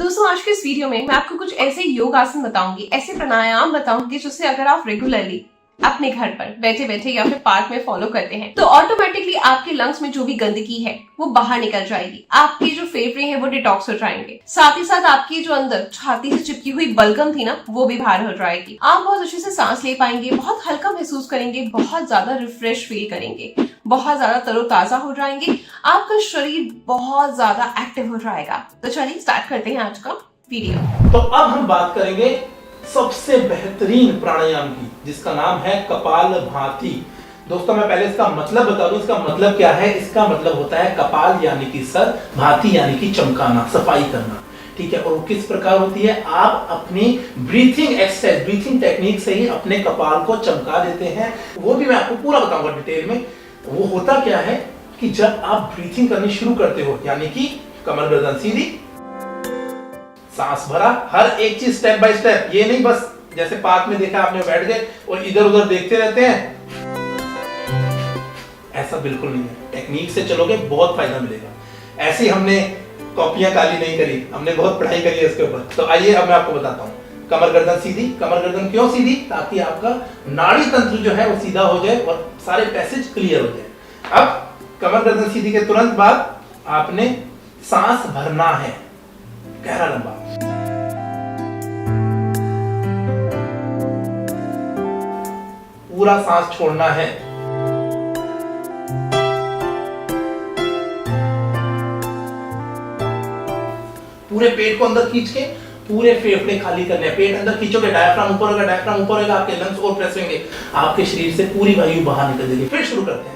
दोस्तों आज के इस वीडियो में मैं आपको कुछ ऐसे योग आसन बताऊंगी, ऐसे प्राणायाम बताऊंगी जिससे अगर आप रेगुलरली अपने घर पर बैठे बैठे या फिर पार्क में फॉलो करते हैं तो ऑटोमेटिकली आपके लंग्स में जो भी गंदगी है वो बाहर निकल जाएगी। आपके जो फेफड़े हैं वो डिटॉक्स हो जाएंगे। साथ ही साथ आपकी जो अंदर छाती से चिपकी हुई बलगम थी ना वो भी बाहर हो जाएगी। आप बहुत अच्छे से सांस ले पाएंगे, बहुत हल्का महसूस करेंगे, बहुत ज्यादा रिफ्रेश फील करेंगे, बहुत ज्यादा तरोताजा हो जाएंगे, आपका शरीर बहुत ज्यादा एक्टिव हो जाएगा। तो चलिए स्टार्ट करते हैं आज का वीडियो। तो अब हम बात करेंगे सबसे बेहतरीन प्राणायाम की, जिसका नाम है कपालभाति। दोस्तों मैं पहले इसका मतलब बता दूं, इसका मतलब क्या है। इसका मतलब होता है कपाल यानी कि सर, भाति यानी कि चमकाना, सफाई करना। ठीक है, और वो किस प्रकार होती है, आप अपनी ब्रीथिंग एक्सरसाइज, ब्रीथिंग टेक्निक से ही अपने कपाल को चमका देते हैं। वो भी मैं आपको पूरा बताऊंगा डिटेल में। वो होता क्या है कि जब आप ब्रीथिंग करनी शुरू करते हो, यानी कि कमर गर्दन सीधी, सांस भरा, हर एक चीज स्टेप बाय स्टेप। ये नहीं बस जैसे पार्क में देखा आपने बैठ गए और इधर उधर देखते रहते हैं, ऐसा बिल्कुल नहीं है। टेक्निक से चलोगे बहुत फायदा मिलेगा। ऐसी हमने कॉपियां काली नहीं करी, हमने बहुत पढ़ाई करी है इसके ऊपर। तो आइए अब मैं आपको बताता हूँ। कमर गर्दन सीधी। कमर गर्दन क्यों सीधी? ताकि आपका नाड़ी तंत्र जो है वो सीधा हो जाए और सारे पैसेज क्लियर हो जाए। अब कमर गर्दन सीधी के तुरंत बाद आपने सांस भरना है, गहरा लंबा। पूरा सांस छोड़ना है। पूरे पेट को अंदर खींच के पूरे फेफड़े खाली करने हैं। पेट अंदर खींचोगे, डायफ्राम ऊपर होगा, डायफ्राम ऊपर होगा, आपके लंग्स और प्रेस होंगे, आपके शरीर से पूरी वायु बाहर निकल जाएगी। फिर शुरू करते हैं।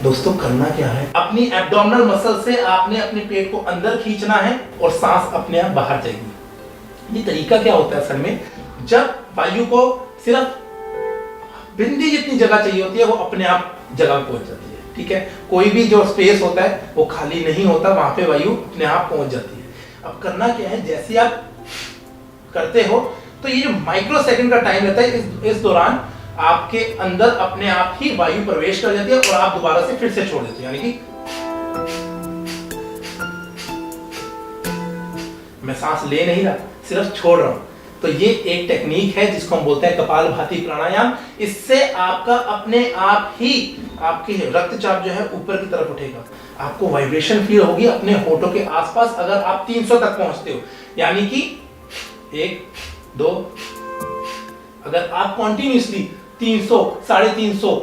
दोस्तों करना क्या है, अपनी एब्डोमिनल मसल से आपने अपने पेट को अंदर खींचना है और सांस अपने आप बाहर जाएगी। ये तरीका क्या होता है असल में, जब वायु को सिर्फ बिंदी जितनी जगह चाहिए होती है वो अपने आप जगह पहुंच जाती है। ठीक है, कोई भी जो स्पेस होता है वो खाली नहीं होता, वहां पे वायु अपने आप पहुंच जाती है। अब करना क्या है, जैसे आप करते हो तो ये जो माइक्रो सेकंड का टाइम रहता है, इस दौरान आपके अंदर अपने आप ही वायु प्रवेश कर जाती है और आप दोबारा से फिर से छोड़ देते हो। यानी कि मैं सांस ले नहीं रहा, सिर्फ छोड़ रहा हूं। तो ये एक टेक्निक है जिसको हम बोलते हैं कपालभाति प्राणायाम। इससे आपका अपने आप ही आपके रक्तचाप जो है ऊपर की तरफ उठेगा, आपको वाइब्रेशन फील होगी अपने होठों के आसपास। अगर आप 300 तक पहुंचते हो, यानी कि 1 2, अगर आप कॉन्टिन्यूसली 300, 350,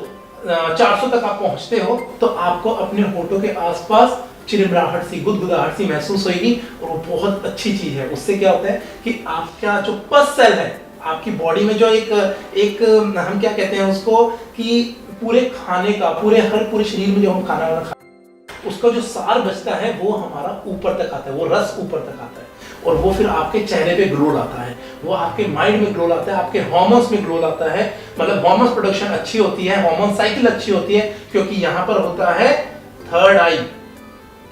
400 तक आप पहुंचते हो तो आपको अपने होठों के आसपास चिरमिराहट सी, गुदगुदाहट सी महसूस होगी और वो बहुत अच्छी चीज है। उससे क्या होता है कि आपका जो पस सेल है आपकी बॉडी में, जो एक हम क्या कहते हैं उसको, कि पूरे खाने का, पूरे शरीर में जो हम खाना वाना खाते हैं उसका जो सार बचता है वो हमारा ऊपर तक आता है, वो रस ऊपर तक आता है और वो फिर आपके चेहरे पे ग्लो लाता है, वो आपके माइंड में ग्लो लाता है, आपके हार्मोन्स में ग्लो लाता है। मतलब हार्मोन्स प्रोडक्शन अच्छी होती है, हार्मोन साइकिल अच्छी होती है, क्योंकि यहाँ पर होता है थर्ड आई।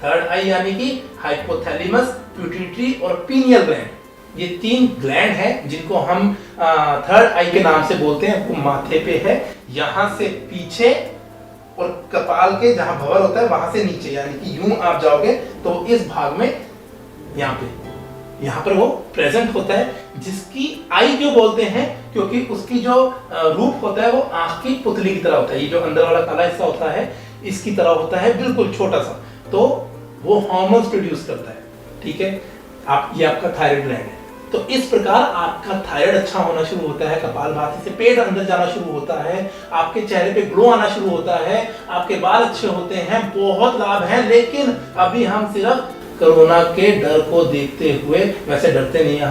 थर्ड आई यानी कि हाइपोथैलेमस, पिट्यूटरी और पीनियल ग्लैंड। ये 3 ग्लैंड हैं जिनको हम थर्ड आई के नाम से बोलते हैं। वो माथे पे है, यहाँ से पीछे, और कपाल के जहां भंवर होता है वहां से नीचे, यानी कि यूं आप जाओगे तो इस भाग में यहाँ पर वो प्रेजेंट होता है, जिसकी आई क्यों बोलते हैं, क्योंकि उसकी जो रूप होता है वो आंख की पुतली की तरह होता है। ये जो अंदर वाला काला हिस्सा होता है इसकी तरह होता है, बिल्कुल छोटा सा, तो वो हार्मोन्स प्रोड्यूस करता है। ठीक है, ये आपका थायराइड ग्लैंड है। तो इस प्रकार आपका थायराइड अच्छा होना शुरू होता है कपालभाति से, पेट अंदर जाना शुरू होता है, आपके चेहरे पे ग्लो आना शुरू होता है, आपके बाल अच्छे होते हैं, बहुत लाभ है। लेकिन अभी हम सिर्फ कोरोना के डर को देखते हुए, वैसे डरते नहीं है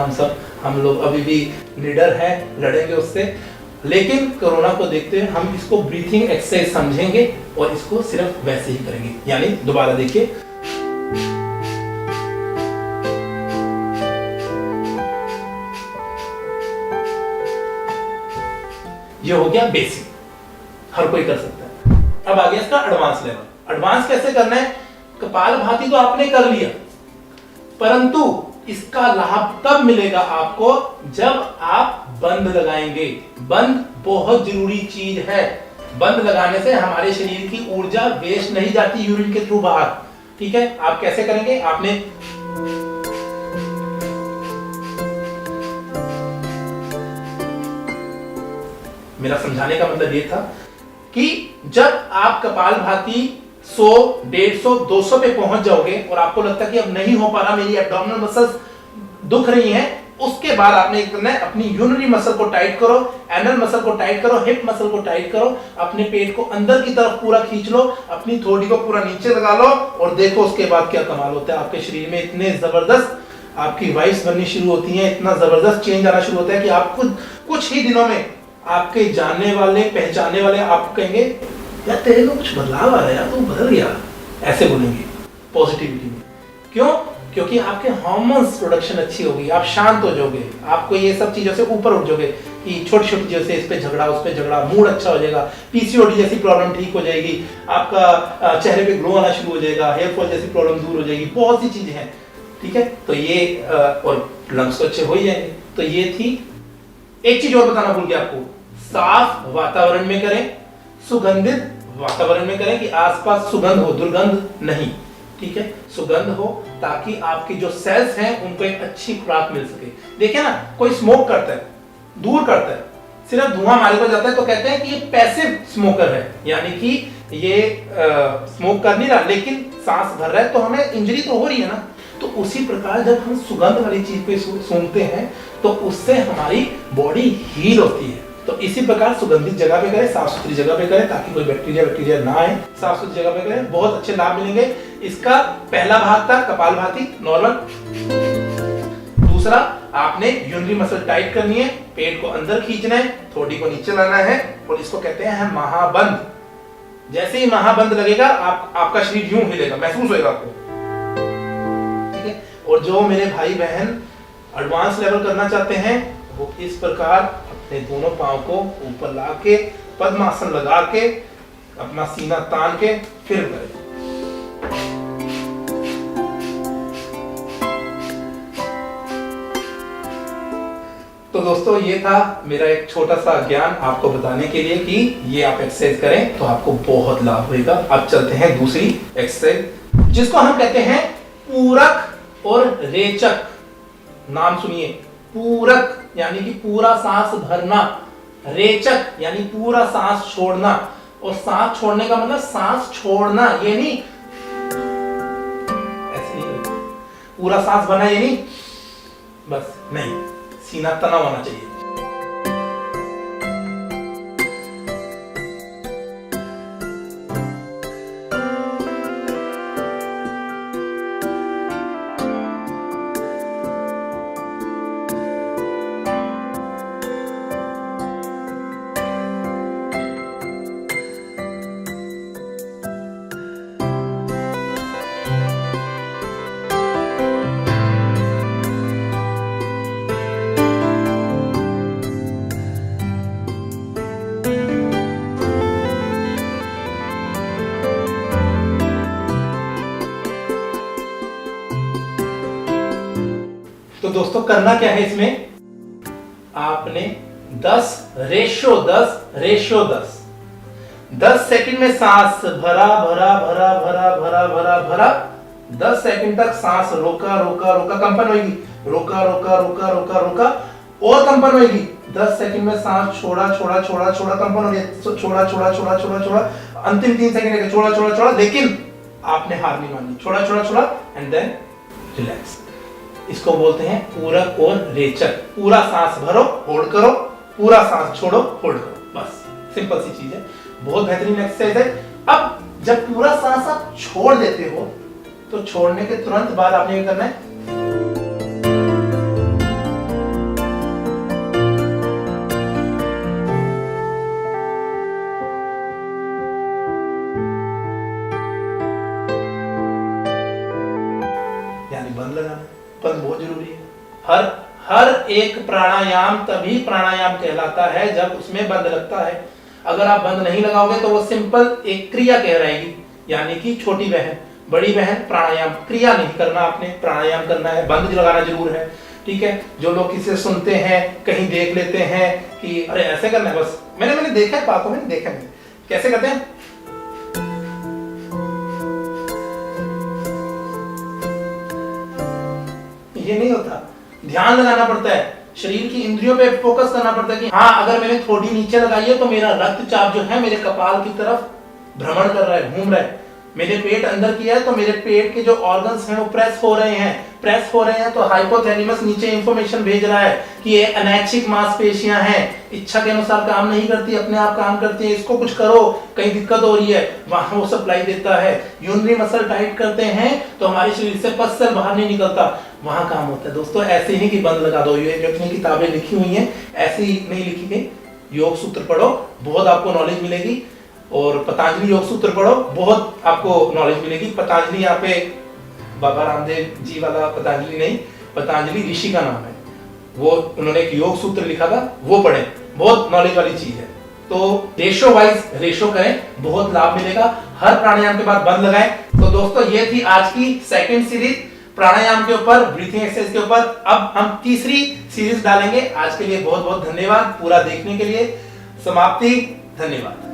हम लोग अभी भी निडर है, लड़ेंगे उससे, लेकिन कोरोना को देखते हुए हम इसको ब्रीथिंग एक्सरसाइज समझेंगे और इसको सिर्फ वैसे ही करेंगे। यानी दोबारा देखिए, ये हो गया बेसिक, हर कोई कर सकता है। अब आ गया इसका एडवांस लेवल। एडवांस कैसे करना है? कपालभाति तो आपने कर लिया, परंतु इसका लाभ तब मिलेगा आपको जब आप बंद लगाएंगे। बंद बहुत जरूरी चीज है। बंद लगाने से हमारे शरीर की ऊर्जा वेस्ट नहीं जाती यूरिन के थ्रू बाहर। ठीक है, आप कैसे करेंगे? आपने मेरा समझाने का मतलब ये था कि जब आप कपालभाति 100, 150, 200 पे पहुंच जाओगे और आपको लगता है कि अब नहीं हो पा रहा, मेरी एब्डोमिनल मसल्स दुख रही हैं, उसके बाद आपने करना है अपनी यूरिनरी मसल को टाइट करो, एनल मसल को टाइट करो, हिप मसल को टाइट करो, अपने पेट को अंदर की तरफ पूरा खींच लो, अपनी थोड़ी को पूरा नीचे लगा लो और देखो उसके बाद क्या कमाल होता है। आपके शरीर में इतने जबरदस्त आपकी वाइब्स बननी शुरू होती हैं, इतना जबरदस्त चेंज आना शुरू होता है कि आप खुद कुछ ही दिनों में आपके जानने वाले, पहचानने वाले आपको कहेंगे यार तेरे को कुछ बदलाव आ रहा है यार, तू बदल गया, ऐसे बोलेंगे पॉजिटिविटी में। क्यों? क्योंकि आपके हार्मोन्स प्रोडक्शन अच्छी होगी, आप शांत हो जाओगे, आपको ये सब चीजों से ऊपर उठ जाओगे कि छोटी छोटी चीजों से इस पे झगड़ा, उस पे झगड़ा, मूड अच्छा हो जाएगा, पीसीओडी जैसी प्रॉब्लम ठीक हो जाएगी, आपका चेहरे पे ग्लो आना शुरू हो जाएगा, हेयर फॉल जैसी प्रॉब्लम दूर हो जाएगी, बहुत सी चीजें हैं। ठीक है, तो ये और लंग्स तो अच्छे हो ही जाएंगे। तो ये थी। एक चीज और बताना भूल गया आपको, साफ वातावरण में करें, सुगंधित वातावरण में करें कि आसपास सुगंध हो, दुर्गंध नहीं। ठीक है, सुगंध हो ताकि आपके जो सेल्स हैं उनको एक अच्छी खुराक मिल सके। देखिए ना, कोई स्मोक करता है, दूर करता है, सिर्फ धुआं हमारे पास जाता है तो कहते हैं कि ये पैसिव स्मोकर है, यानी कि ये स्मोक कर नहीं रहा लेकिन सांस भर रहा है, तो हमें इंजरी तो हो रही है ना। तो उसी प्रकार जब हम सुगंध वाली चीज को सूंघते हैं तो उससे हमारी बॉडी हील होती है। तो इसी प्रकार सुगंधित जगह पे करें, साफ सुथरी जगह पे करें ताकि कोई बैक्टीरिया ना आए, साफ सुथरी जगह पे करें, बहुत अच्छे लाभ मिलेंगे। इसका पहला भाग था कपालभाति नॉर्मल। दूसरा, आपने यूरिनरी मसल टाइट करनी है, पेट को अंदर खींचना है, थोड़ी को नीचे लाना है और इसको कहते हैं महाबंद। जैसे ही महाबंद लगेगा आपका शरीर यूं हिलेगा, महसूस होगा आपको। ठीक है, और जो मेरे भाई बहन एडवांस लेवल करना चाहते हैं वो इस प्रकार अपने दोनों पांव को ऊपर ला के पद्मासन लगा के अपना सीना तान के फिर करें। तो दोस्तों ये था मेरा एक छोटा सा ज्ञान आपको बताने के लिए कि ये आप एक्सरसाइज करें तो आपको बहुत लाभ होगा। अब चलते हैं दूसरी एक्सरसाइज जिसको हम कहते हैं पूरक और रेचक। नाम सुनिए, पूरक यानी कि पूरा सांस भरना, रेचक यानी पूरा सांस छोड़ना। और सांस छोड़ने का मतलब सांस छोड़ना, ये नहीं ऐसे नहीं, पूरा सांस भरना ये नहीं, बस नहीं, सीना तना होना चाहिए। तो दोस्तों करना क्या है इसमें, आपने 10 सेकंड में सांस भरा भरा भरा भरा भरा भरा भरा, 10 सेकंड तक सांस रोका रोका रोका, कंपन होगी, रोका रोका रोका रोका रोका और कंपन होगी। 10 सेकंड में सांस छोड़ा छोड़ा छोड़ा छोड़ा, कंपन हो गया, छोड़ा छोड़ा छोड़ा छोड़ा छोड़ा, अंतिम 3 सेकंड छोड़ा छोड़ा छोड़ा, लेकिन आपने हार नहीं मानी, छोड़ा छोड़ा छोड़ा एंड देन रिलैक्स। इसको बोलते हैं पूरक और रेचक। पूरा सांस भरो, होल्ड करो, पूरा सांस छोड़ो, होल्ड करो, बस सिंपल सी चीज है, बहुत बेहतरीन एक्सरसाइज है। अब जब पूरा सांस आप छोड़ देते हो तो छोड़ने के तुरंत बाद आपने क्या करना है, यानी बंद लगाना। बंद बहुत जरूरी है। हर एक प्राणायाम तभी प्राणायाम कहलाता है जब उसमें बंद लगता है। अगर आप बंद नहीं लगाओगे तो वो सिंपल एक क्रिया कह रहेगी, यानी कि छोटी बहन बड़ी बहन प्राणायाम, क्रिया नहीं करना, आपने प्राणायाम करना है, बंद लगाना जरूर है। ठीक है, जो लोग किसी से सुनते हैं, कहीं देख लेते हैं कि अरे ऐसे करना है, बस मैंने देखा है, पापा मैंने देखा है कैसे करते हैं। ये नहीं होता, ध्यान लगाना पड़ता है, शरीर की इंद्रियों पे फोकस करना पड़ता है कि हाँ अगर मैंने थोड़ी नीचे लगाई है तो मेरा रक्तचाप जो है मेरे कपाल की तरफ भ्रमण कर रहा है, घूम रहा है। मेरे पेट अंदर किया है तो मेरे पेट के जो ऑर्गन्स हैं वो प्रेस हो रहे हैं, तो हाइपोथैलेमस नीचे इंफॉर्मेशन भेज रहा है कि ये अनैच्छिक मांसपेशियां हैं, इच्छा के अनुसार काम नहीं करती, अपने आप काम करती है, इसको कुछ करो, कहीं दिक्कत हो रही है, वहां वो सप्लाई देता है। यूरिनरी मसल टाइट करते हैं तो हमारे शरीर से पस्सल बाहर नहीं निकलता, वहां काम होता है। दोस्तों ऐसे ही कि बंद लगा दो, ये जो इतनी किताबें लिखी हुई हैं ऐसे ही नहीं लिखी गई। योग सूत्र पढ़ो, बहुत आपको नॉलेज मिलेगी, और पतंजलि योग सूत्र पढ़ो, बहुत आपको नॉलेज मिलेगी। पतंजलि यहाँ पे बाबा रामदेव जी वाला पतंजलि नहीं, पतंजलि ऋषि का नाम है, वो उन्होंने एक योग सूत्र लिखा था, वो पढ़े, बहुत नॉलेज वाली चीज है। तो रेशो वाइज रेशो करें, बहुत लाभ मिलेगा। हर प्राणायाम के बाद बंद लगाएं। तो दोस्तों ये थी आज की सेकंड सीरीज प्राणायाम के ऊपर, ब्रीथिंग एक्सरसाइज के ऊपर। अब हम तीसरी सीरीज डालेंगे। आज के लिए बहुत बहुत धन्यवाद पूरा देखने के लिए। समाप्ति, धन्यवाद।